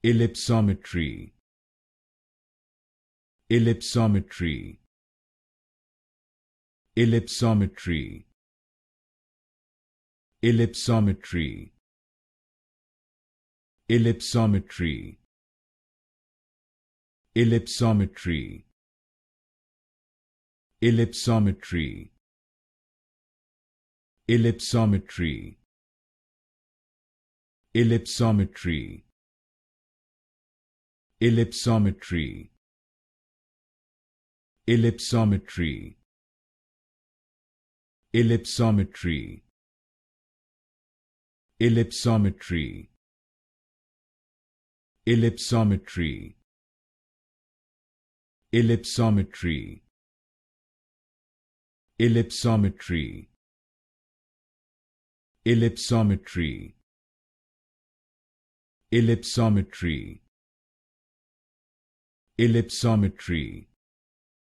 Ellipsometry. Ellipsometry. Ellipsometry. Ellipsometry. Ellipsometry. Ellipsometry. Ellipsometry. Ellipsometry. Ellipsometry. Ellipsometry. Ellipsometry. Ellipsometry. Ellipsometry. Ellipsometry. Ellipsometry. Ellipsometry. Ellipsometry. Ellipsometry. Ellipsometry.